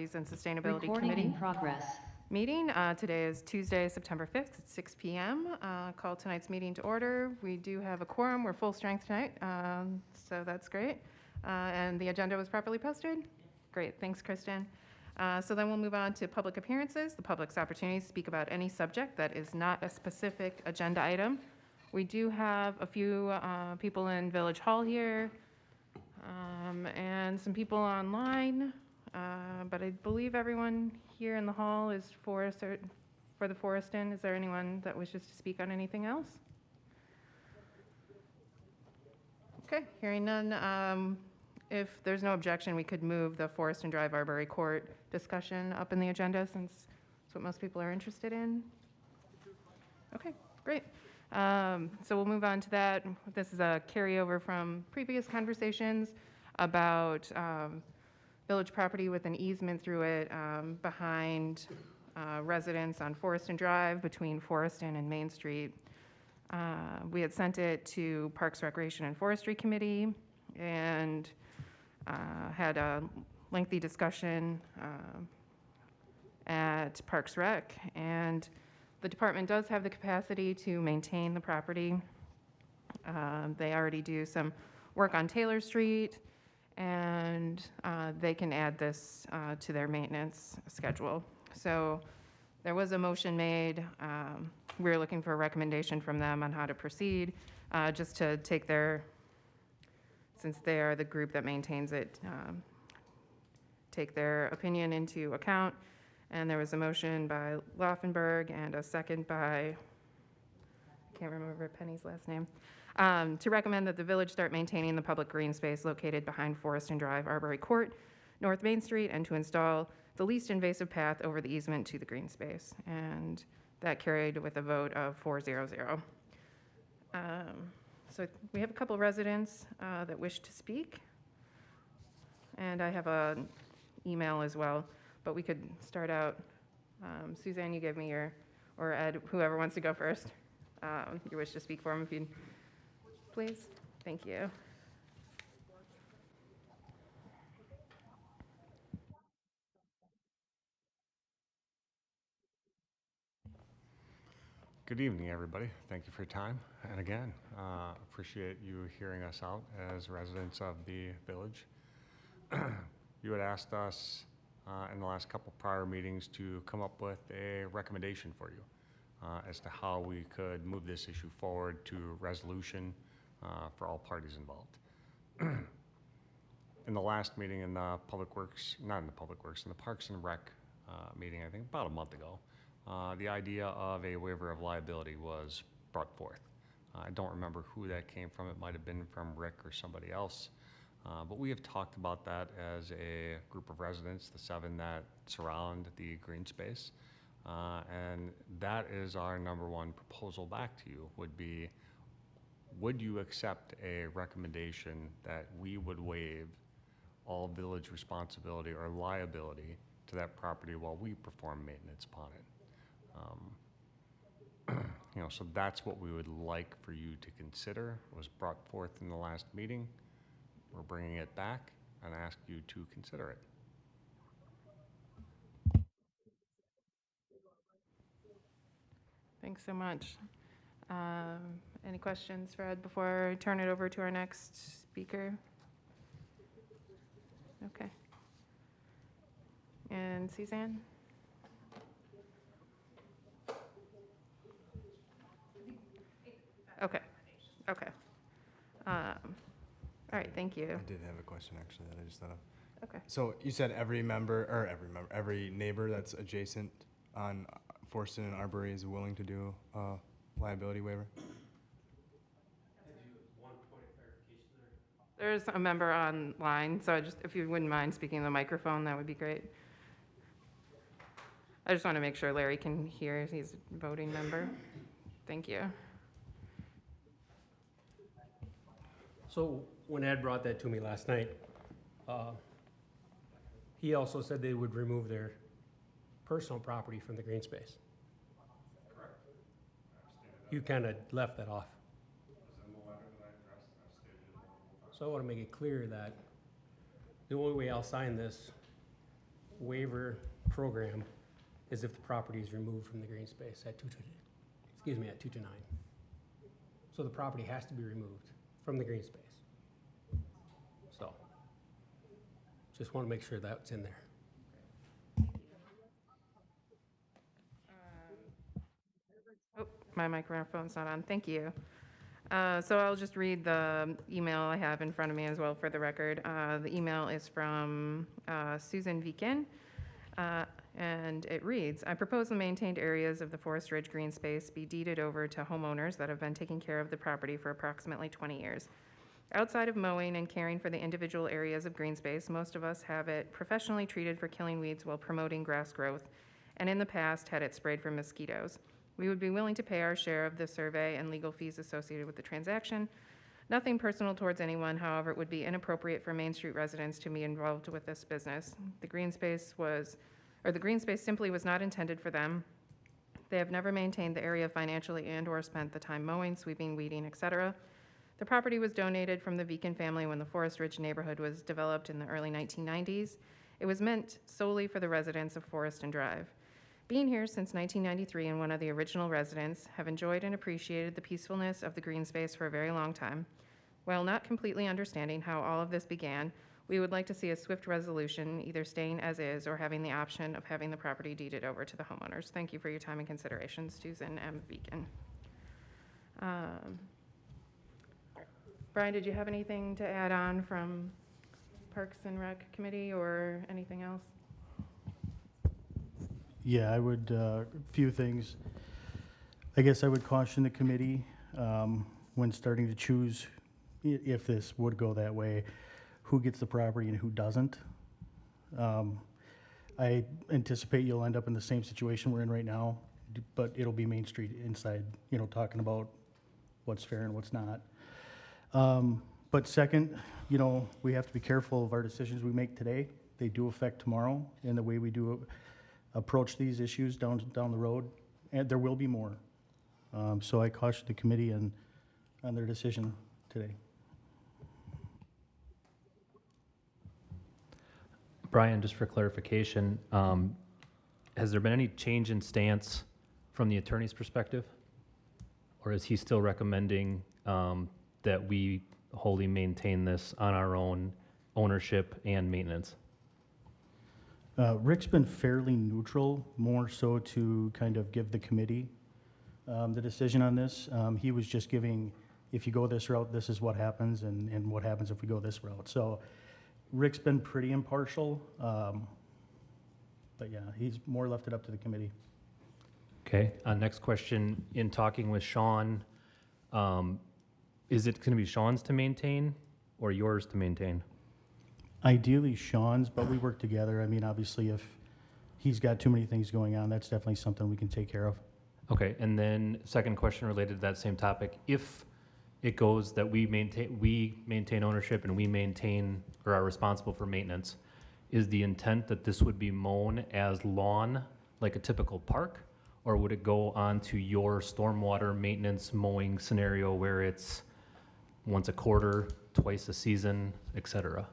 and Sustainability Recording Committee in progress. meeting. Today is Tuesday, September 5th at 6 p.m. Call tonight's meeting to order. We do have a quorum. We're full strength tonight, so that's great. And the agenda was properly posted? Great, thanks, Kristen. So then we'll move on to public appearances, the public's opportunity to speak about any subject that is not a specific agenda item. We do have a few people in Village Hall here and some people online. But I believe everyone here in the hall is for the Forest Inn. Is there anyone that wishes to speak on anything else? Okay, hearing none. If there's no objection, we could move the Forest and Drive Arbory Court discussion up in the agenda since it's what most people are interested in. Okay, great. So we'll move on to that. This is a carryover from previous conversations about village property with an easement through it behind residents on Forest and Drive between Forest and Main Street. We had sent it to Parks, Recreation, and Forestry Committee and had a lengthy discussion at Parks Rec, and the department does have the capacity to maintain the property. They already do some work on Taylor Street, and they can add this to their maintenance schedule. So there was a motion made. We're looking for a recommendation from them on how to proceed, just to take since they are the group that maintains it, take their opinion into account. And there was a motion by Laufenberg and a second by, I can't remember Penny's last name, to recommend that the village start maintaining the public green space located behind Forest and Drive Arbory Court, North Main Street, and to install the least invasive path over the easement to the green space. And that carried with a vote of 4-0-0. So we have a couple residents that wish to speak. And I have an email as well, but we could start out. Suzanne, you gave me or Ed, whoever wants to go first, your wish to speak for him, if you'd please. Thank you. Good evening, everybody. Thank you for your time. And again, appreciate you hearing us out as residents of the village. You had asked us in the last couple prior meetings to come up with a recommendation for you as to how we could move this issue forward to resolution for all parties involved. In the last meeting in the Public Works, not in the Public Works, in the Parks and Rec meeting, I think about a month ago, the idea of a waiver of liability was brought forth. I don't remember who that came from. It might have been from Rick or somebody else. But we have talked about that as a group of residents, the 7 that surround the green space. And that is our number one proposal back to you, would be, would you accept a recommendation that we would waive all village responsibility or liability to that property while we perform maintenance upon it? So that's what we would like for you to consider. It was brought forth in the last meeting. We're bringing it back and ask you to consider it. Thanks so much. Any questions for Ed before I turn it over to our next speaker? Okay. And Suzanne? Okay. Okay. All right, thank you. I did have a question actually that I just thought of. Okay. So you said every neighbor that's adjacent on Forston and Arbory is willing to do a liability waiver? One point of clarification there. There's a member online, so if you wouldn't mind speaking in the microphone, that would be great. I just want to make sure Larry can hear. He's a voting member. Thank you. So when Ed brought that to me last night, he also said they would remove their personal property from the green space. Correct. You kind of left that off. So I want to make it clear that the only way I'll sign this waiver program is if the property is removed from the green space at 229. So the property has to be removed from the green space. So, just want to make sure that's in there. Oh, my microphone's not on. Thank you. So I'll just read the email I have in front of me as well for the record. The email is from Susan Viken, and it reads, I propose the maintained areas of the Forest Ridge Green Space be deeded over to homeowners that have been taking care of the property for approximately 20 years. Outside of mowing and caring for the individual areas of green space, most of us have it professionally treated for killing weeds while promoting grass growth, and in the past had it sprayed for mosquitoes. We would be willing to pay our share of the survey and legal fees associated with the transaction. Nothing personal towards anyone, however, it would be inappropriate for Main Street residents to be involved with this business. The green space simply was not intended for them. They have never maintained the area financially and/or spent the time mowing, sweeping, weeding, etc. The property was donated from the Viken family when the Forest Ridge neighborhood was developed in the early 1990s. It was meant solely for the residents of Forest and Drive. Being here since 1993 and one of the original residents, have enjoyed and appreciated the peacefulness of the green space for a very long time. While not completely understanding how all of this began, we would like to see a swift resolution, either staying as is or having the option of having the property deeded over to the homeowners. Thank you for your time and consideration. Susan M. Beacon. Brian, did you have anything to add on from Parks and Rec Committee or anything else? Yeah, I would, a few things. I guess I would caution the committee when starting to choose, if this would go that way, who gets the property and who doesn't. I anticipate you'll end up in the same situation we're in right now, but it'll be Main Street inside, talking about what's fair and what's not. But second, we have to be careful of our decisions we make today. They do affect tomorrow and the way we do approach these issues down the road, and there will be more. So I caution the committee on their decision today. Brian, just for clarification, has there been any change in stance from the attorney's perspective? Or is he still recommending that we wholly maintain this on our own ownership and maintenance? Rick's been fairly neutral, more so to kind of give the committee the decision on this. He was just giving, if you go this route, this is what happens, and what happens if we go this route. So Rick's been pretty impartial, but yeah, he's more left it up to the committee. Okay, next question, in talking with Sean, is it going to be Sean's to maintain or yours to maintain? Ideally Sean's, but we work together. I mean, obviously if he's got too many things going on, that's definitely something we can take care of. Okay, and then second question related to that same topic. If it goes that we maintain ownership and we maintain or are responsible for maintenance, is the intent that this would be mown as lawn like a typical park? Or would it go on to your stormwater maintenance mowing scenario where it's once a quarter, twice a season, et cetera?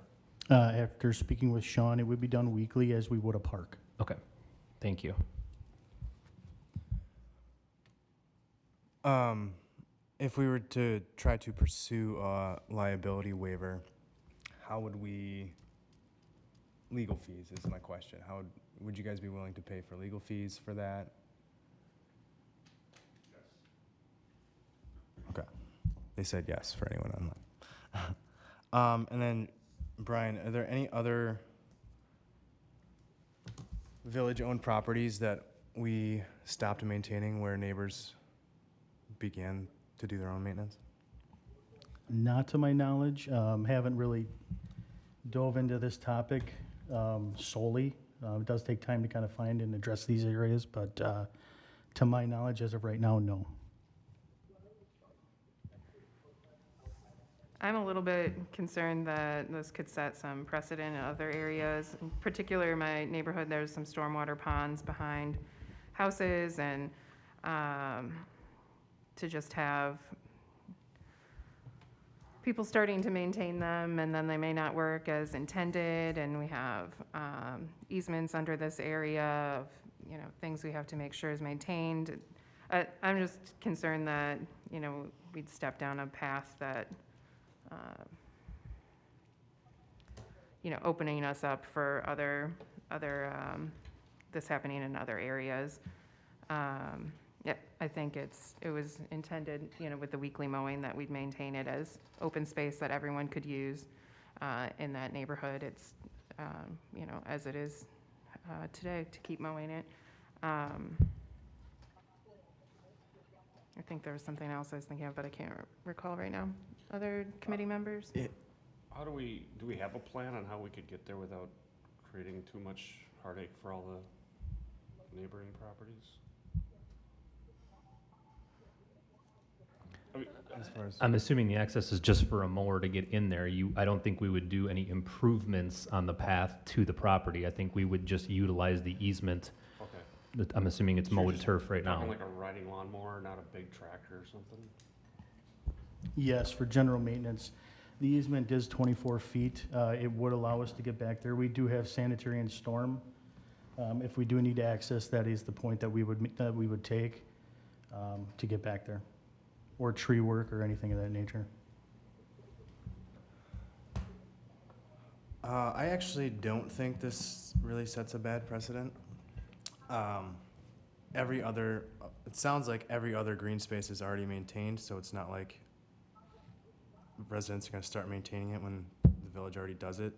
After speaking with Sean, it would be done weekly as we would a park. Okay, thank you. If we were to try to pursue a liability waiver, how would we, legal fees is my question. How would you guys be willing to pay for legal fees for that? Yes. Okay. They said yes for anyone online. And then, Brian, are there any other village-owned properties that we stopped maintaining where neighbors began to do their own maintenance? Not to my knowledge. Haven't really dove into this topic solely. It does take time to kind of find and address these areas, but to my knowledge, as of right now, no. I'm a little bit concerned that this could set some precedent in other areas. In particular, in my neighborhood, there's some stormwater ponds behind houses, and to just have people starting to maintain them, and then they may not work as intended, and we have easements under this area of, you know, things we have to make sure is maintained. I'm just concerned that, you know, we'd step down a path that, you know, opening us up for other, this happening in other areas. Yeah, I think it was intended, you know, with the weekly mowing, that we'd maintain it as open space that everyone could use in that neighborhood. It's, you know, as it is today, to keep mowing it. I think there was something else I was thinking of, but I can't recall right now. Other committee members? How do we have a plan on how we could get there without creating too much heartache for all the neighboring properties? I mean, As far as I'm assuming the access is just for a mower to get in there. I don't think we would do any improvements on the path to the property. I think we would just utilize the easement. okay. I'm assuming it's So you're mowed just turf right now. Talking like a riding lawnmower, not a big tractor or something? Yes, for general maintenance. The easement is 24 feet. It would allow us to get back there. We do have sanitary and storm. If we do need to access, that is the point that we would take to get back there, or tree work or anything of that nature. I actually don't think this really sets a bad precedent. It sounds like every other green space is already maintained, so it's not like residents are gonna start maintaining it when the village already does it.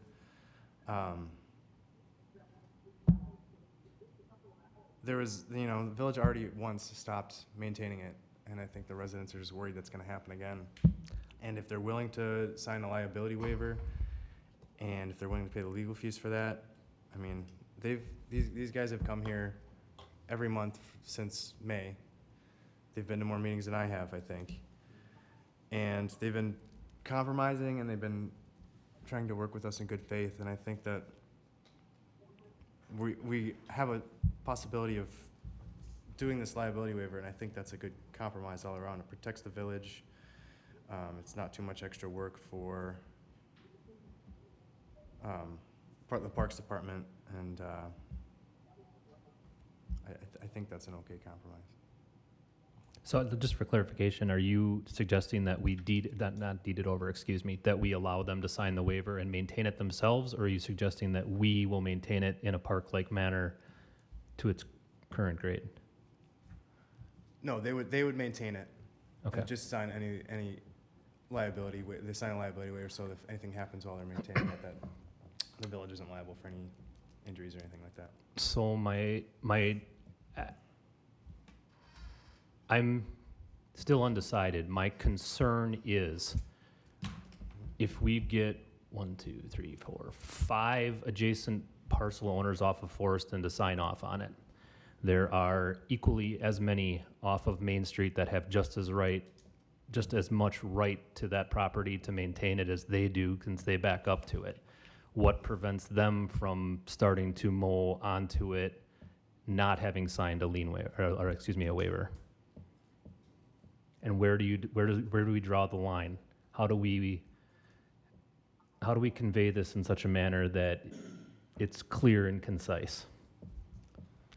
There was, you know, the village already once stopped maintaining it, and I think the residents are just worried that's gonna happen again. And if they're willing to sign a liability waiver, and if they're willing to pay the legal fees for that, I mean, these guys have come here every month since May. They've been to more meetings than I have, I think. And they've been compromising, and they've been trying to work with us in good faith, and I think that we have a possibility of doing this liability waiver, and I think that's a good compromise all around. It protects the village. It's not too much extra work for the Parks Department, and I think that's an okay compromise. So just for clarification, are you suggesting that we that we allow them to sign the waiver and maintain it themselves? Or are you suggesting that we will maintain it in a park-like manner to its current grade? No, they would maintain it. Okay. And just sign any liability, they sign a liability waiver, so if anything happens while they're maintaining it, that the village isn't liable for any injuries or anything like that. So I'm still undecided. My concern is if we get 5 adjacent parcel owners off of Forreston to sign off on it, there are equally as many off of Main Street that have just as much right to that property to maintain it as they do, since they back up to it. What prevents them from starting to mow onto it, not having signed a lien waiver, a waiver? And where do we draw the line? How do we convey this in such a manner that it's clear and concise?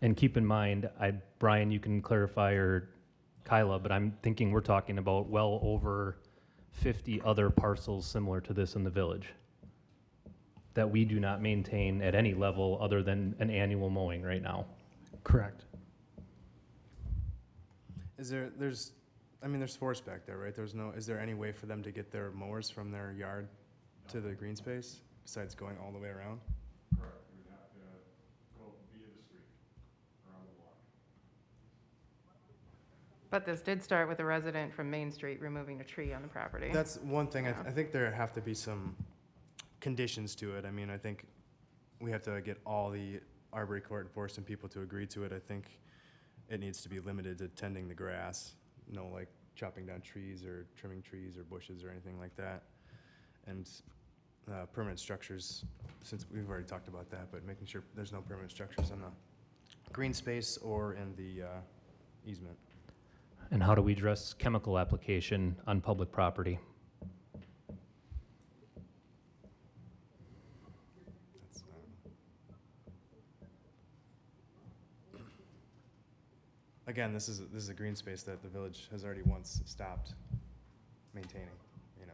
And keep in mind, Brian, you can clarify, or Kyla, but I'm thinking we're talking about well over 50 other parcels similar to this in the village that we do not maintain at any level other than an annual mowing right now. Correct. There's forest back there, right? Is there any way for them to get their mowers from their yard to the green space besides going all the way around? Correct. We'd have to go via the street, around the block. But this did start with a resident from Main Street removing a tree on the property. That's one thing. Yeah. I think there have to be some conditions to it. I mean, I think we have to get all the Arbory Court and Forreston people to agree to it. I think it needs to be limited to tending the grass, no like chopping down trees or trimming trees or bushes or anything like that. And permanent structures, since we've already talked about that, but making sure there's no permanent structures in the green space or in the easement. And how do we address chemical application on public property? again, this is a green space that the village has already once stopped maintaining, you know.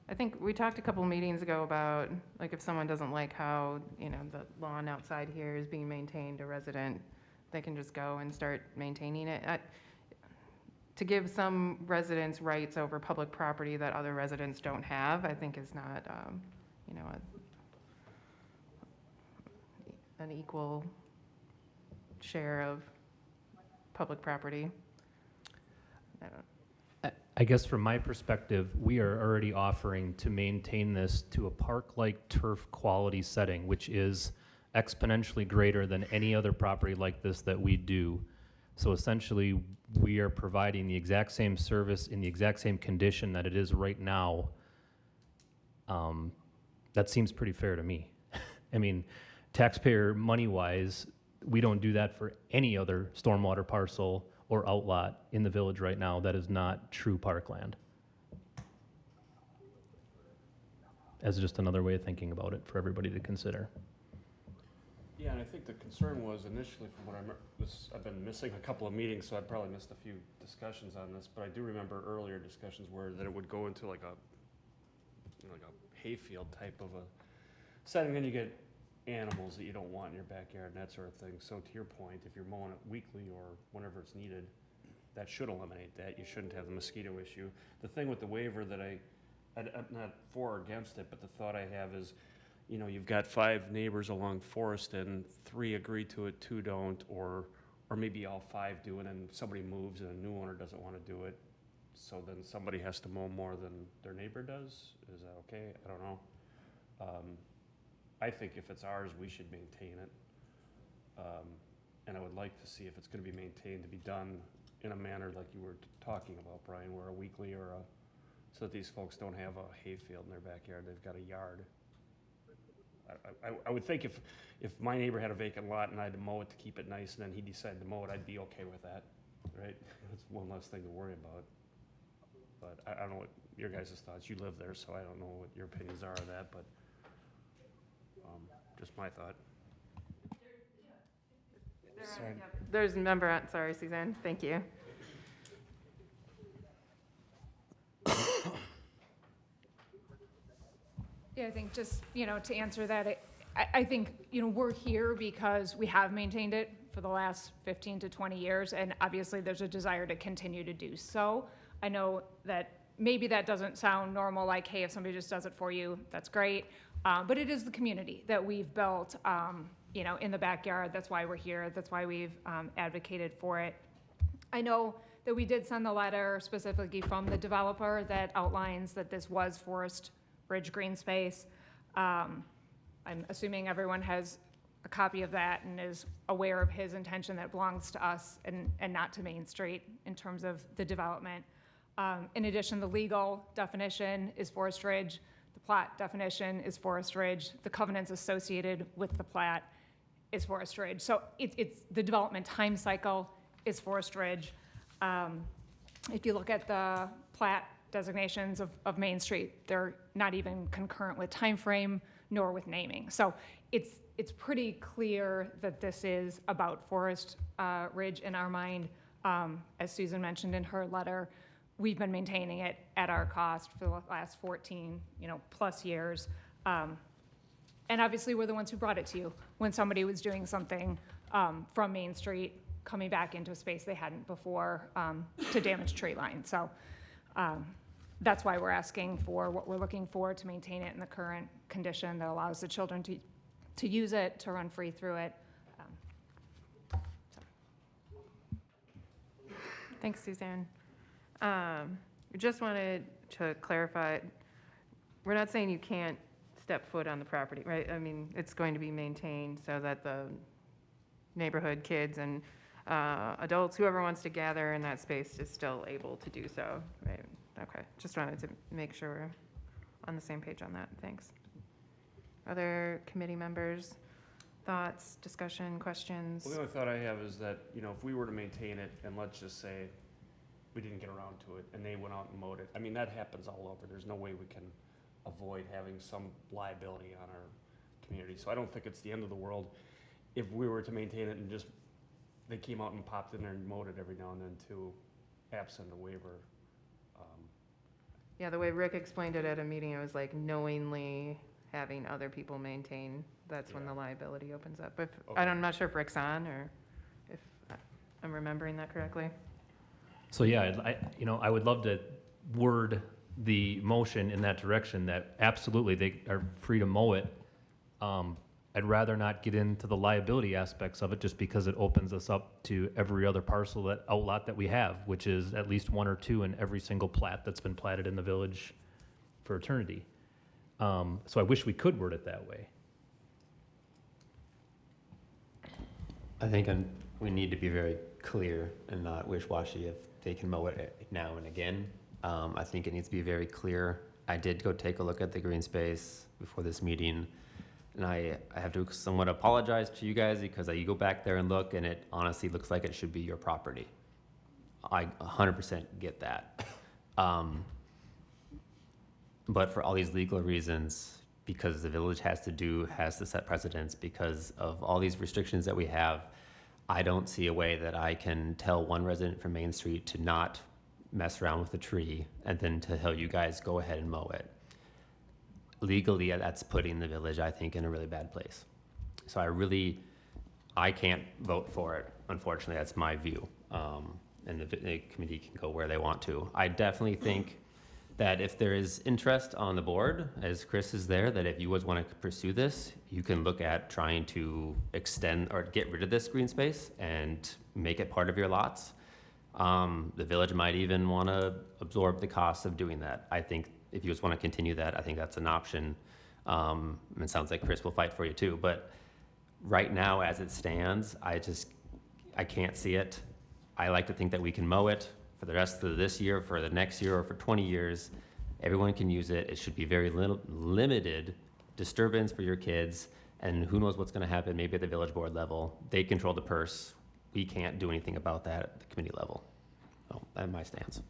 I think we talked a couple meetings ago about, like, if someone doesn't like how, you know, the lawn outside here is being maintained, a resident, they can just go and start maintaining it. To give some residents rights over public property that other residents don't have, I think is not, you know, an equal share of public property. I don't, I guess from my perspective, we are already offering to maintain this to a park-like turf quality setting, which is exponentially greater than any other property like this that we do. So essentially, we are providing the exact same service in the exact same condition that it is right now. That seems pretty fair to me. I mean, taxpayer money-wise, we don't do that for any other stormwater parcel or outlot in the village right now that is not true parkland. As just another way of thinking about it for everybody to consider. Yeah, and I think the concern was initially, from what I remember, I've been missing a couple of meetings, so I probably missed a few discussions on this, but I do remember earlier discussions where that it would go into like a, you know, like a hayfield type of a setting, then you get animals that you don't want in your backyard and that sort of thing. So to your point, if you're mowing it weekly or whenever it's needed, that should eliminate that. You shouldn't have the mosquito issue. The thing with the waiver that I'm not for or against it, but the thought I have is, you know, you've got 5 neighbors along Forest and 3 agree to it, 2 don't, or maybe all 5 do it and somebody moves and a new owner doesn't want to do it. So then somebody has to mow more than their neighbor does. Is that okay? I don't know. I think if it's ours, we should maintain it. And I would like to see if it's going to be maintained to be done in a manner like you were talking about, Brian, where a weekly or so that these folks don't have a hayfield in their backyard. They've got a yard. I would think if my neighbor had a vacant lot and I had to mow it to keep it nice and then he decided to mow it, I'd be okay with that, right? That's one less thing to worry about. But I don't know what your guys' thoughts. You live there, so I don't know what your opinions are of that, but just my thought. Sorry. there's a member, sorry, Suzanne, thank you. Yeah, I think just, you know, to answer that, I think, you know, we're here because we have maintained it for the last 15 to 20 years, and obviously there's a desire to continue to do so. I know that maybe that doesn't sound normal, like, hey, if somebody just does it for you, that's great. But it is the community that we've built, you know, in the backyard. That's why we're here. That's why we've advocated for it. I know that we did send the letter specifically from the developer that outlines that this was Forest Ridge Green Space. I'm assuming everyone has a copy of that and is aware of his intention that belongs to us and not to Main Street in terms of the development. In addition, the legal definition is Forest Ridge. The plat definition is Forest Ridge. The covenants associated with the plat is Forest Ridge. So it's the development time cycle is Forest Ridge. If you look at the plat designations of Main Street, they're not even concurrent with time frame nor with naming. So it's pretty clear that this is about Forest Ridge in our mind. As Susan mentioned in her letter, we've been maintaining it at our cost for the last 14, you know, plus years. And obviously we're the ones who brought it to you when somebody was doing something from Main Street, coming back into a space they hadn't before to damage tree line. So that's why we're asking for what we're looking for to maintain it in the current condition that allows the children to use it, to run free through it. Thanks, Suzanne. Just wanted to clarify, we're not saying you can't step foot on the property, right? I mean, it's going to be maintained so that the neighborhood kids and adults, whoever wants to gather in that space is still able to do so, right? Okay, just wanted to make sure we're on the same page on that. Thanks. Other committee members, thoughts, discussion, questions? Well, the only thought I have is that, you know, if we were to maintain it and let's just say we didn't get around to it and they went out and mowed it, I mean, that happens all over. There's no way we can avoid having some liability on our community. So I don't think it's the end of the world. if we were to maintain it and just, they came out and popped in there and mowed it every now and then too, absent a waiver. Yeah, the way Rick explained it at a meeting, it was like knowingly having other people maintain, that's when Yeah. the liability opens up. If, Okay. I'm not sure if Rick's on, or if I'm remembering that correctly. So yeah, I would love to word the motion in that direction, that absolutely they are free to mow it. I'd rather not get into the liability aspects of it, just because it opens us up to every other parcel, that outlot that we have, which is at least one or two in every single plat that's been platted in the village for eternity. So I wish we could word it that way. I think we need to be very clear and not wish-washy if they can mow it now and again. I think it needs to be very clear. I did go take a look at the green space before this meeting, and I have to somewhat apologize to you guys, because you go back there and look, and it honestly looks like it should be your property. I 100% get that. But for all these legal reasons, because the village has to set precedents, because of all these restrictions that we have, I don't see a way that I can tell one resident from Main Street to not mess around with the tree and then to tell you guys go ahead and mow it. Legally, that's putting the village, I think, in a really bad place. So I can't vote for it. Unfortunately, that's my view. And the committee can go where they want to. I definitely think that if there is interest on the board, as Chris is there, that if you would want to pursue this, you can look at trying to extend or get rid of this green space and make it part of your lots. The village might even want to absorb the cost of doing that. I think if you just want to continue that, I think that's an option. And it sounds like Chris will fight for you too, but right now, as it stands, I can't see it. I like to think that we can mow it for the rest of this year, for the next year, or for 20 years. Everyone can use it. It should be very limited disturbance for your kids, and who knows what's going to happen maybe at the village board level. They control the purse. We can't do anything about that at the committee level. So that's my stance.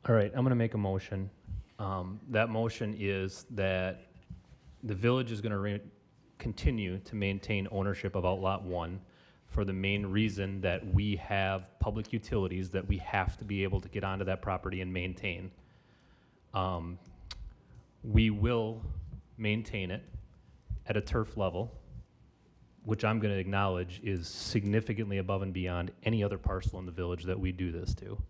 All right, I'm going to make a motion. That motion is that the village is going to continue to maintain ownership of Outlot 1 for the main reason that we have public utilities that we have to be able to get onto that property and maintain. We will maintain it at a turf level, which I'm going to acknowledge is significantly above and beyond any other parcel in the village that we do this to.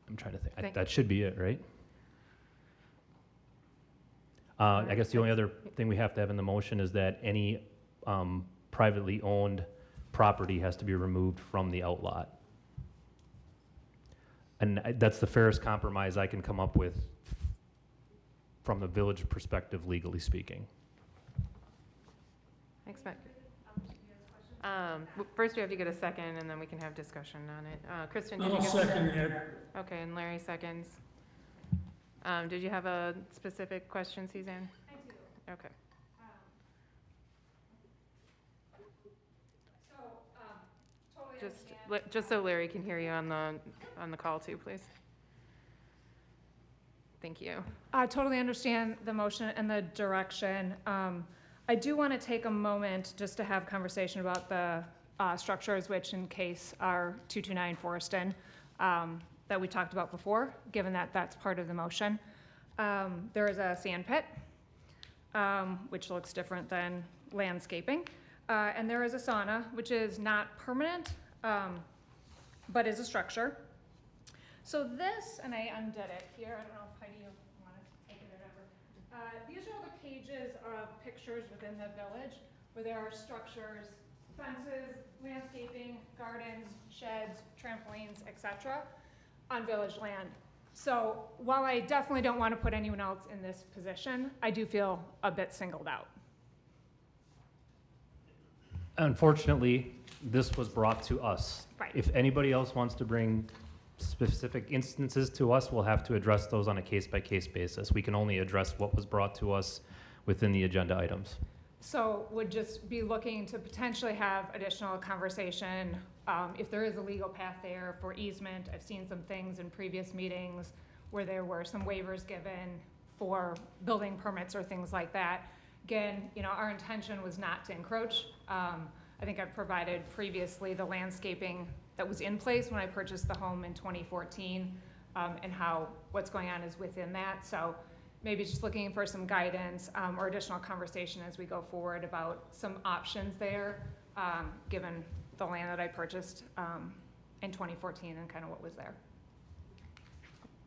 I'm trying to think. That should be it, right? I guess the only other thing we have to have in the motion is that any privately owned property has to be removed from the outlot. And that's the fairest compromise I can come up with from the village perspective, legally speaking. Thanks, Matt. First, we have to get a second, and then we can have discussion on it. Kristen, did you I'll get second it. Okay, and Larry seconds. Did you have a specific question, Suzanne? I do. Okay. Totally Just so Larry can hear you on the call too, please. Thank you. I totally understand the motion and the direction. I do want to take a moment just to have conversation about the structures, which in case are 229 Forreston, that we talked about before, given that that's part of the motion. There is a sand pit, which looks different than landscaping. And there is a sauna, which is not permanent, but is a structure. So this, and I undid it here, I don't know if Heidi, you want to take it or whatever. These are all the pages of pictures within the village where there are structures, fences, landscaping, gardens, sheds, trampolines, etc. on village land. So while I definitely don't want to put anyone else in this position, I do feel a bit singled out. Unfortunately, this was brought to us. Right. If anybody else wants to bring specific instances to us, we'll have to address those on a case-by-case basis. We can only address what was brought to us within the agenda items. So would just be looking to potentially have additional conversation, if there is a legal path there for easement. I've seen some things in previous meetings where there were some waivers given for building permits or things like that. Again, you know, our intention was not to encroach. I think I've provided previously the landscaping that was in place when I purchased the home in 2014, and how what's going on is within that. So maybe just looking for some guidance or additional conversation as we go forward about some options there, given the land that I purchased in 2014 and kind of what was there.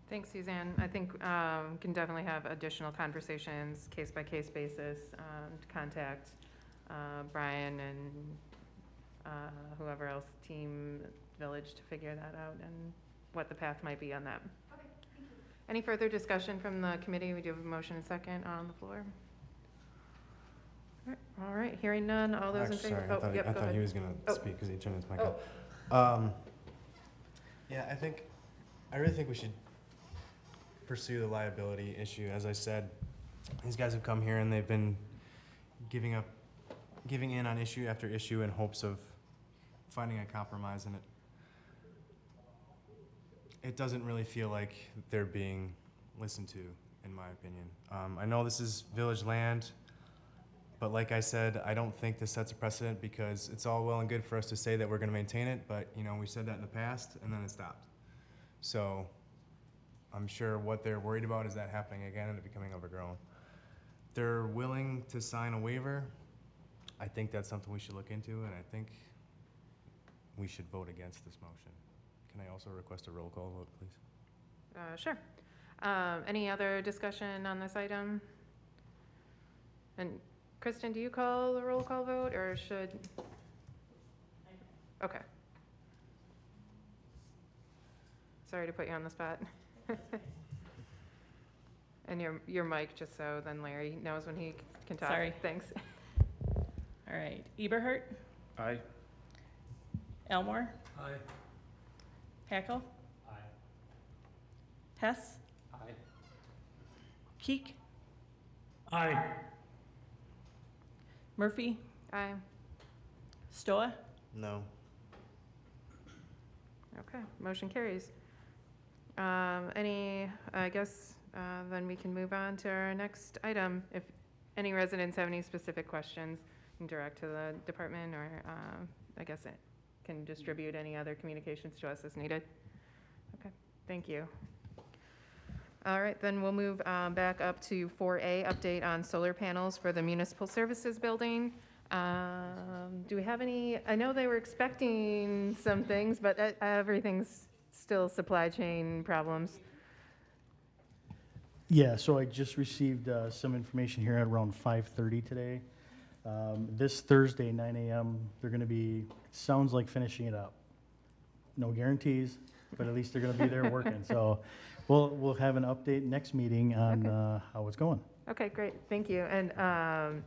Thanks, Suzanne. I think can definitely have additional conversations, case-by-case basis, to contact Brian and whoever else, team, village, to figure that out and what the path might be on that. Okay, thank you. Any further discussion from the committee? We do have a motion and second on the floor. All right, hearing none. All those in Actually, favor? sorry, Yep, I go thought he ahead. was gonna Oh. speak because he turned his mic Oh. up. Yeah, I really think we should pursue the liability issue. As I said, these guys have come here and they've been giving in on issue after issue in hopes of finding a compromise, and it doesn't really feel like they're being listened to, in my opinion. I know this is village land, but like I said, I don't think this sets a precedent, because it's all well and good for us to say that we're gonna maintain it, but, you know, we said that in the past and then it stopped. So I'm sure what they're worried about is that happening again and it becoming overgrown. They're willing to sign a waiver. I think that's something we should look into, and I think we should vote against this motion. Can I also request a roll call vote, please? Sure. Any other discussion on this item? And Kristen, do you call the roll call vote, or should? Okay. Sorry to put you on the spot. And your mic, just so then Larry knows when he can talk. Sorry. Thanks. All right, Eberhart, Aye. Elmore, Aye. Hackle. Aye. Hess, Aye. Keek, Aye. Murphy, Aye. Stoa, No. Okay, motion carries. I guess, then we can move on to our next item. If any residents have any specific questions, you can direct to the department, or, I guess it can distribute any other communications to us as needed. Okay, thank you. All right, then we'll move, back up to 4A, update on solar panels for the municipal services building. Do we have any, I know they were expecting some things, but everything's still supply chain problems. Yeah, so I just received some information here at around 5:30 today. This Thursday, 9 a.m., they're going to be, sounds like finishing it up. No guarantees, but at least they're going to be there working. So we'll have an update next meeting on how it's going. Okay, great, thank you. And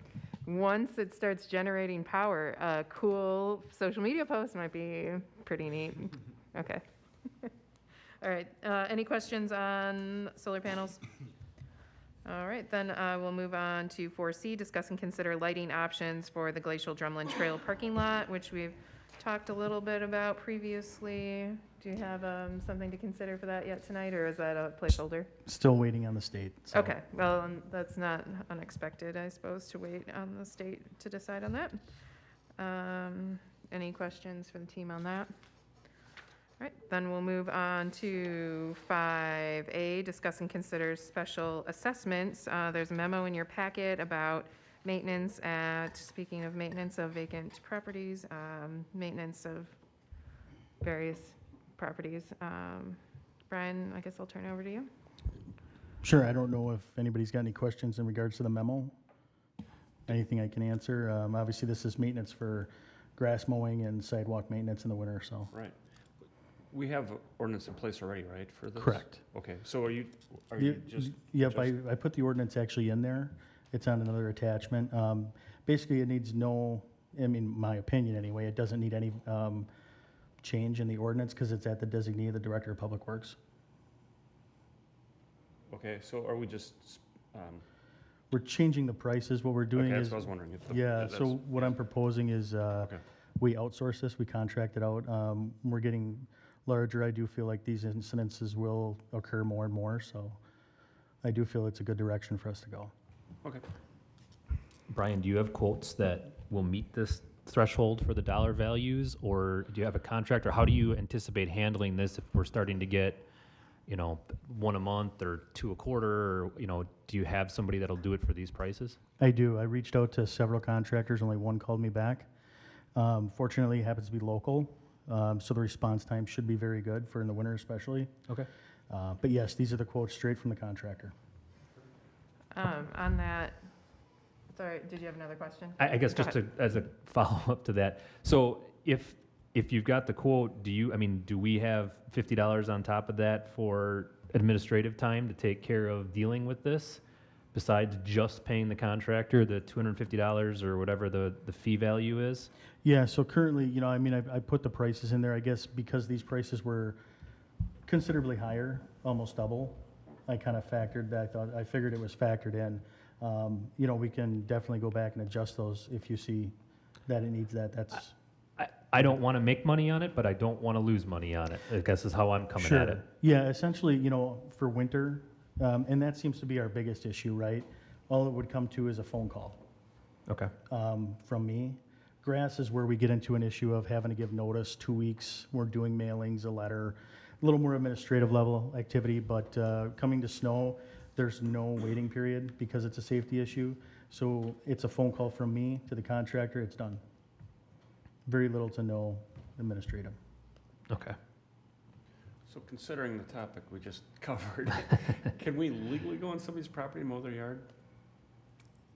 once it starts generating power, a cool social media post might be pretty neat. Okay. All right, any questions on solar panels? All right, then we'll move on to 4C, discuss and consider lighting options for the Glacial Drumlin Trail parking lot, which we've talked a little bit about previously. Do you have something to consider for that yet tonight, or is that a placeholder? Still waiting on the state. So. Okay, well, that's not unexpected, I suppose, to wait on the state to decide on that. Any questions for the team on that? All right, then we'll move on to 5A, discuss and consider special assessments. There's a memo in your packet about maintenance speaking of maintenance of vacant properties, maintenance of various properties. Brian, I guess I'll turn it over to you. Sure, I don't know if anybody's got any questions in regards to the memo. Anything I can answer. Obviously, this is maintenance for grass mowing and sidewalk maintenance in the winter, so. Right. We have ordinance in place already, right, for this? Correct. Okay, so are you just? Yep, just- I put the ordinance actually in there. It's on another attachment. Basically, it needs no, I mean, my opinion anyway, it doesn't need any change in the ordinance because it's at the designee of the Director of Public Works. Okay, so are we just, We're changing the prices. What we're doing okay, that's is, what I was wondering. If the- yeah, that's- so what I'm proposing is Okay. we outsource this, we contract it out. We're getting larger. I do feel like these incidences will occur more and more, so I do feel it's a good direction for us to go. Okay. Brian, do you have quotes that will meet this threshold for the dollar values, or do you have a contract, or how do you anticipate handling this if we're starting to get, you know, one a month or two a quarter, or, you know, do you have somebody that'll do it for these prices? I do. I reached out to several contractors, only one called me back. Fortunately, it happens to be local, so the response time should be very good for in the winter especially. Okay. But yes, these are the quotes straight from the contractor. On that, sorry, did you have another question? I guess Go just to, as a follow-up to that, so if you've got the quote, do we have $50 on top of that for administrative time to take care of dealing with this? Besides just paying the contractor the $250 or whatever the fee value is? Yeah, so currently, you know, I mean, I put the prices in there, I guess, because these prices were considerably higher, almost double. I kind of factored that, I figured it was factored in. You know, we can definitely go back and adjust those if you see that it needs that, that's. I don't want to make money on it, but I don't want to lose money on it, I guess is how I'm coming at it. Yeah, essentially, you know, for winter, and that seems to be our biggest issue, right? All it would come to is a phone call Okay. from me. Grass is where we get into an issue of having to give notice, 2 weeks. We're doing mailings, a letter, a little more administrative level activity, but coming to snow, there's no waiting period because it's a safety issue. So it's a phone call from me to the contractor, it's done. Very little to no administrative. Okay. So considering the topic we just covered, can we legally go on somebody's property and mow their yard?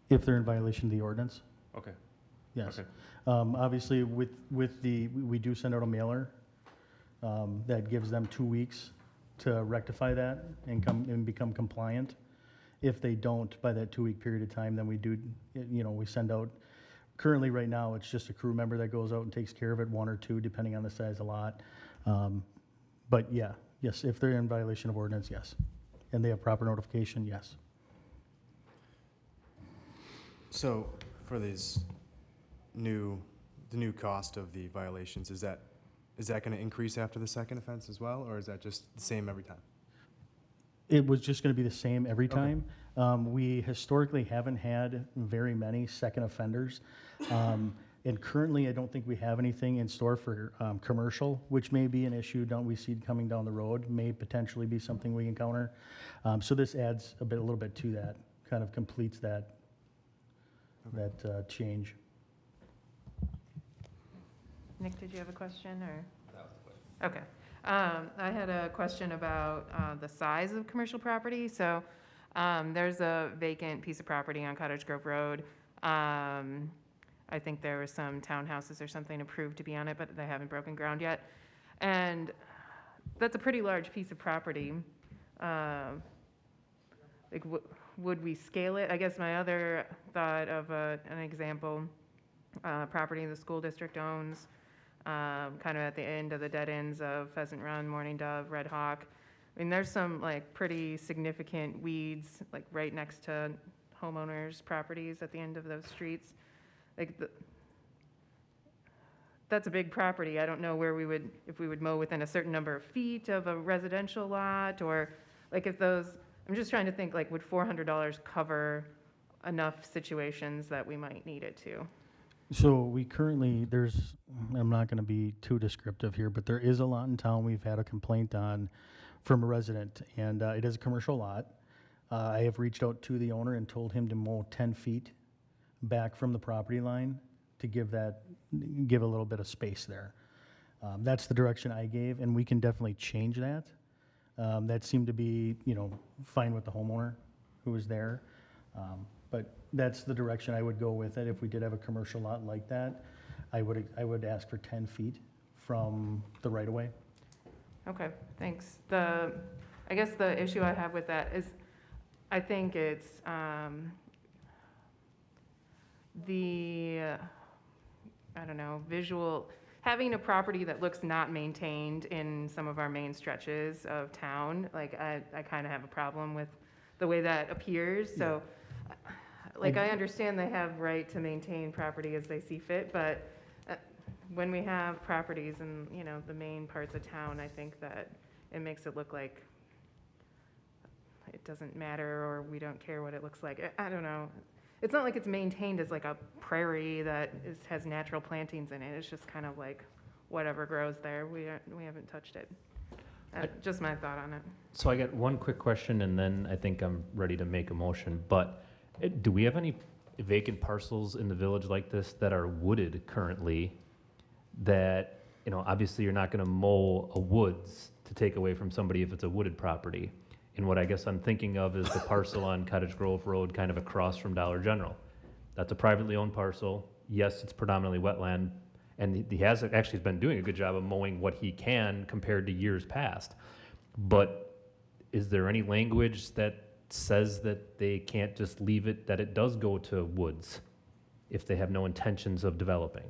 If they're in violation of the ordinance, Okay. yes. Okay. Obviously, we do send out a mailer that gives them 2 weeks to rectify that and become compliant. If they don't by that 2-week period of time, then we do, you know, we send out, currently right now, it's just a crew member that goes out and takes care of it, 1 or 2, depending on the size of the lot. But yeah, yes, if they're in violation of ordinance, yes. And they have proper notification, yes. So for these the new cost of the violations, is that going to increase after the second offense as well, or is that just the same every time? It was just going to be the same every Okay. time. We historically haven't had very many second offenders. And currently, I don't think we have anything in store for commercial, which may be an issue we see coming down the road, may potentially be something we encounter. So this adds a little bit to that, kind of completes that, change. Nick, did you have a question, or? That was the question. Okay. I had a question about the size of commercial property. So there's a vacant piece of property on Cottage Grove Road. I think there were some townhouses or something approved to be on it, but they haven't broken ground yet. And that's a pretty large piece of property. Like, would we scale it? I guess my other thought of an example, property the school district owns, kind of at the end of the dead ends of Pheasant Run, Morning Dove, Red Hawk. I mean, there's some like pretty significant weeds, like right next to homeowners' properties at the end of those streets. Like, that's a big property. I don't know where if we would mow within a certain number of feet of a residential lot, or like if those, I'm just trying to think, like, would $400 cover enough situations that we might need it to? So we currently, I'm not going to be too descriptive here, but there is a lot in town we've had a complaint on from a resident, and it is a commercial lot. I have reached out to the owner and told him to mow 10 feet back from the property line to give a little bit of space there. That's the direction I gave, and we can definitely change that. That seemed to be, you know, fine with the homeowner who was there. But that's the direction I would go with it. If we did have a commercial lot like that, I would ask for 10 feet from the right of way. Okay, thanks. I guess the issue I have with that is, I think it's I don't know, having a property that looks not maintained in some of our main stretches of town. Like, I kind of have a problem with the way that appears. So, like, I understand they have right to maintain property as they see fit, but when we have properties in, you know, the main parts of town, I think that it makes it look like it doesn't matter, or we don't care what it looks like. I don't know. It's not like it's maintained as like a prairie that has natural plantings in it. It's just kind of like whatever grows there. We haven't touched it. Just my thought on it. So I got one quick question, and then I think I'm ready to make a motion. But do we have any vacant parcels in the village like this that are wooded currently that, you know, obviously you're not going to mow a woods to take away from somebody if it's a wooded property? And what I guess I'm thinking of is the parcel on Cottage Grove Road, kind of across from Dollar General. That's a privately owned parcel. Yes, it's predominantly wetland, and he has actually been doing a good job of mowing what he can compared to years past. But is there any language that says that they can't just leave it, that it does go to woods if they have no intentions of developing?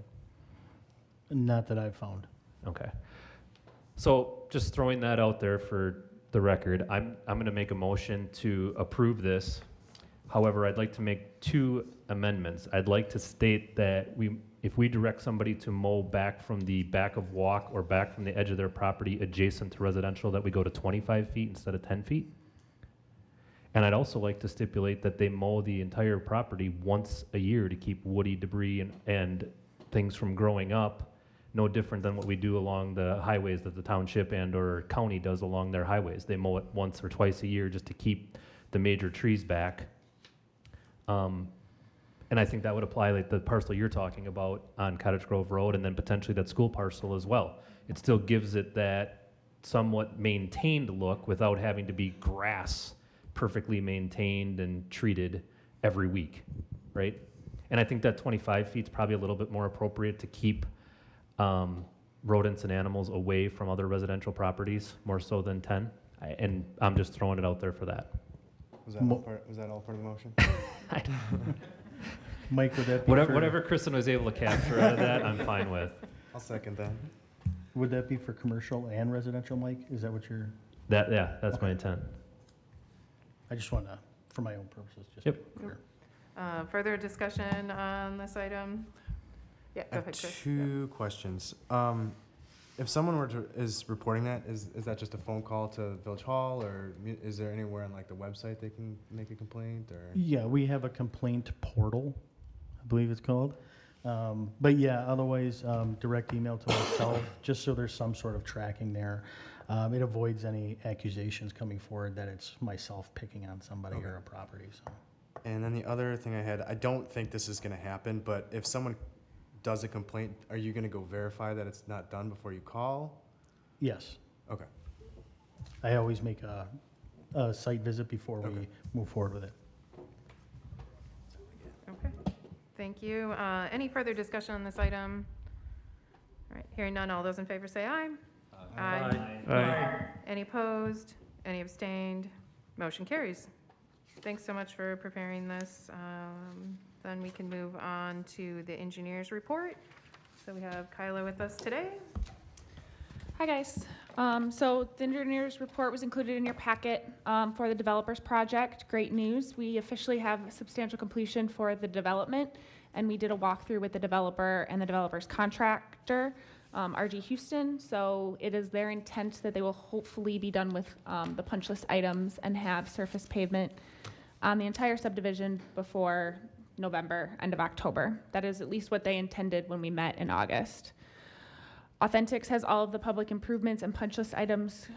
Not that I've found. Okay. So just throwing that out there for the record, I'm going to make a motion to approve this. However, I'd like to make 2 amendments. I'd like to state that if we direct somebody to mow back from the back of walk or back from the edge of their property adjacent to residential, that we go to 25 feet instead of 10 feet. And I'd also like to stipulate that they mow the entire property once a year to keep woody debris and things from growing up, no different than what we do along the highways that the township and or county does along their highways. They mow it once or twice a year just to keep the major trees back. And I think that would apply like the parcel you're talking about on Cottage Grove Road, and then potentially that school parcel as well. It still gives it that somewhat maintained look without having to be grass perfectly maintained and treated every week, right? And I think that 25 feet is probably a little bit more appropriate to keep rodents and animals away from other residential properties, more so than 10. And I'm just throwing it out there for that. Was that all part of the motion? Mike, would that be Whatever Kristen was able to capture out of that, I'm fine with. I'll second that. Would that be for commercial and residential, Mike? Is that what you're? Yeah, that's my intent. I just want to, for my own purposes, just. Yep. be clear. Further discussion on this item? Yeah, I go have ahead, Chris. 2 questions. If someone is reporting that, is that just a phone call to Village Hall, or is there anywhere on like the website they can make a complaint, or? Yeah, we have a complaint portal, I believe it's called. But yeah, otherwise, direct email to myself, just so there's some sort of tracking there. It avoids any accusations coming forward that it's myself picking on somebody or a property, so. And then the other thing I had, I don't think this is gonna happen, but if someone does a complaint, are you gonna go verify that it's not done before you call? Yes, Okay. I always make a site visit before we Okay. move forward with it. Okay, thank you. Any further discussion on this item? All right, hearing none, all those in favor say aye. Aye. Any opposed? Any abstained? Motion carries. Thanks so much for preparing this. Then we can move on to the engineer's report. So we have Kyla with us today. Hi, guys. So the engineer's report was included in your packet for the developers project. Great news. We officially have substantial completion for the development, and we did a walkthrough with the developer and the developer's contractor, RG Houston. So it is their intent that they will hopefully be done with the punch list items and have surface pavement on the entire subdivision before November, end of October. That is at least what they intended when we met in August. Authentics has all of the public improvements and punch list items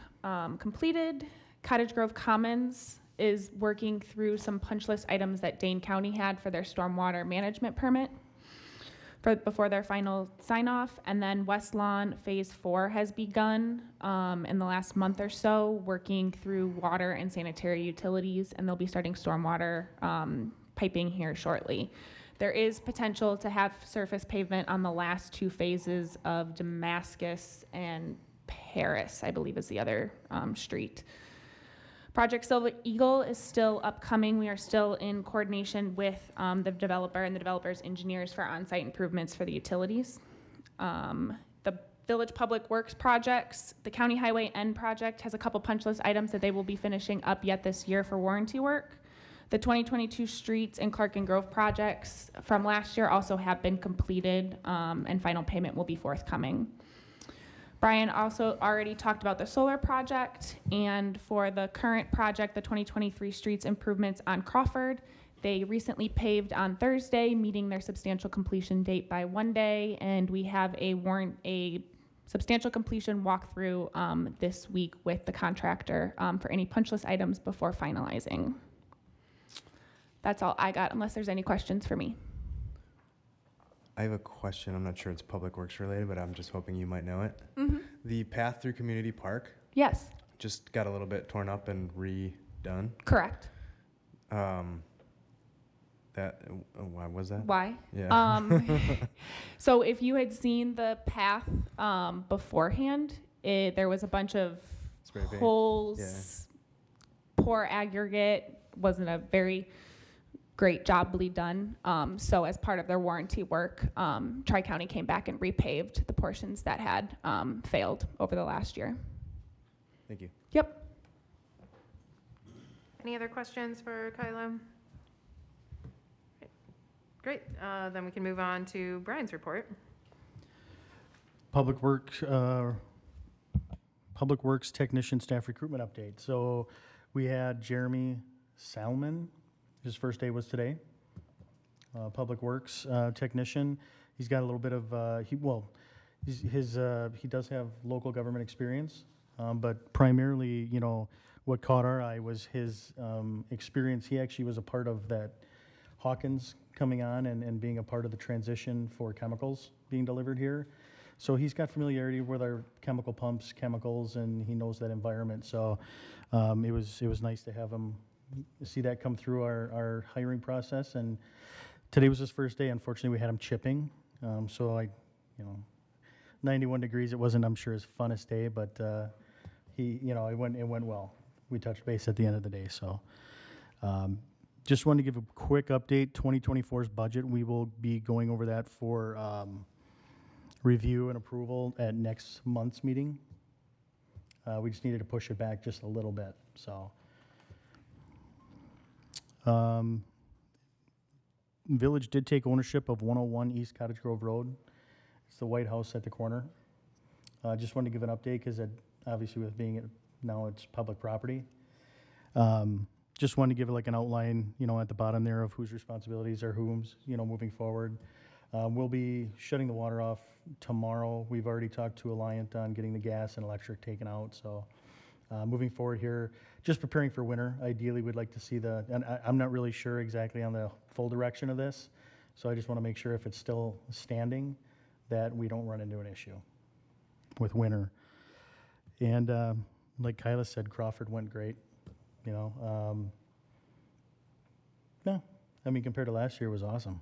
completed. Cottage Grove Commons is working through some punch list items that Dane County had for their stormwater management permit before their final sign off. And then West Lawn Phase 4 has begun in the last month or so, working through water and sanitary utilities, and they'll be starting stormwater piping here shortly. There is potential to have surface pavement on the last 2 phases of Damascus and Paris, I believe is the other street. Project Silver Eagle is still upcoming. We are still in coordination with the developer and the developer's engineers for on-site improvements for the utilities. The Village Public Works projects, the County Highway N project has a couple punch list items that they will be finishing up yet this year for warranty work. The 2022 streets and Clark and Grove projects from last year also have been completed, and final payment will be forthcoming. Brian also already talked about the solar project, and for the current project, the 2023 streets improvements on Crawford, they recently paved on Thursday, meeting their substantial completion date by 1 day, and we have a substantial completion walkthrough this week with the contractor for any punch list items before finalizing. That's all I got, unless there's any questions for me. I have a question. I'm not sure it's Public Works related, but I'm just hoping you might know it. Mm-hmm. The path through Community Park Yes, just got a little bit torn up and redone. correct. Why was that? Why? Yeah. So if you had seen the path beforehand, there was a bunch of Spray paint. holes, poor aggregate, wasn't a very great job done. So as part of their warranty work, Tri-County came back and repaved the portions that had failed over the last year. Thank you. Yep. Any other questions for Kyla? Great, then we can move on to Brian's report. Public Works Technician Staff Recruitment Update. So we had Jeremy Salmon, his first day was today. Public Works Technician. He's got a little bit of, he does have local government experience, but primarily, you know, what caught our eye was his experience. He actually was a part of that Hawkins coming on and being a part of the transition for chemicals being delivered here. So he's got familiarity with our chemical pumps, chemicals, and he knows that environment. So it was nice to have him see that come through our hiring process. And today was his first day. Unfortunately, we had him chipping. So 91 degrees. It wasn't, I'm sure, his funnest day, but it went well. We touched base at the end of the day. So just wanted to give a quick update. 2024's budget. We will be going over that for review and approval at next month's meeting. We just needed to push it back just a little bit. So. Village did take ownership of 101 East Cottage Grove Road. It's the White House at the corner. Just wanted to give an update because obviously with being now it's public property. Just wanted to give like an outline, at the bottom there of whose responsibilities are whom's, moving forward. We'll be shutting the water off tomorrow. We've already talked to Alliant on getting the gas and electric taken out. So moving forward here, just preparing for winter. Ideally, we'd like to see and I'm not really sure exactly on the full direction of this. So I just want to make sure if it's still standing that we don't run into an issue with winter. And like Kyla said, Crawford went great. Compared to last year, it was awesome.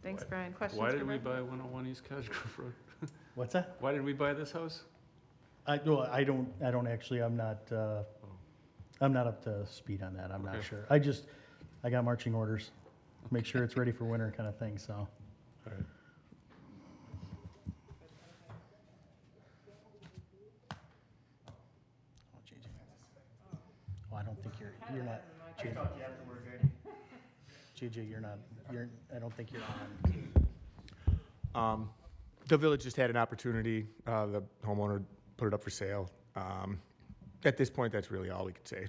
Thanks, Brian. Questions? Why did for we Brian? buy 101 East Cottage Grove Road? What's that? Why did we buy this house? I don't actually. I'm not up to speed on that. I'm not Okay. sure. I got marching orders. Make sure it's ready for winter kind of thing. So. All right. Oh, JJ. Oh, I don't think you're not. JJ, you're not. I don't think you're on. The village just had an opportunity. The homeowner put it up for sale. At this point, that's really all we could say.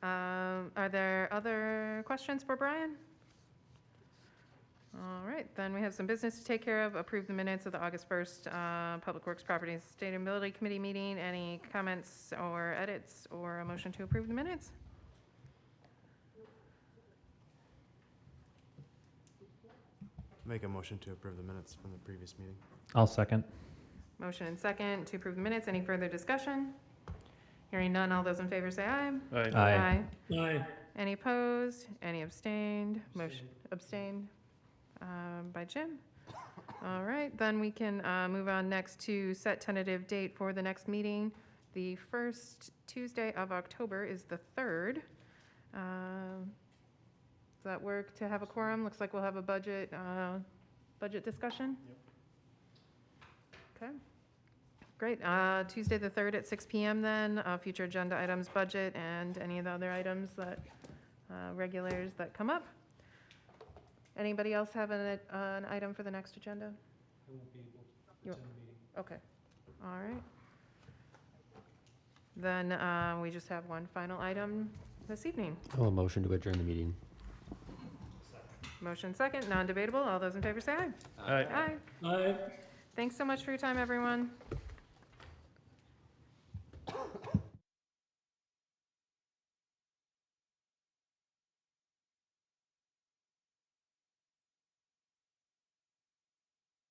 Are there other questions for Brian? All right, then we have some business to take care of. Approve the minutes of the August 1st Public Works Property and Sustainability Committee meeting. Any comments or edits or a motion to approve the minutes? Make a motion to approve the minutes from the previous meeting. I'll second. Motion and second to approve the minutes. Any further discussion? Hearing none, all those in favor say aye. Aye. Aye. Any opposed? Any abstained? Motion abstained by Jim. All right, then we can move on next to set tentative date for the next meeting. The first Tuesday of October is the 3rd. Does that work to have a quorum? Looks like we'll have a budget discussion. Yep. Okay. Great. Tuesday the 3rd at 6 p.m. then. Future agenda items, budget, and any of the other items that regulars that come up. Anybody else have an item for the next agenda? I won't be able You- to attend the meeting. Okay, all right. Then we just have one final item this evening. Oh, a motion to adjourn the meeting. Motion second, non-debatable. All those in favor say aye. Aye. Aye. Thanks so much for your time, everyone.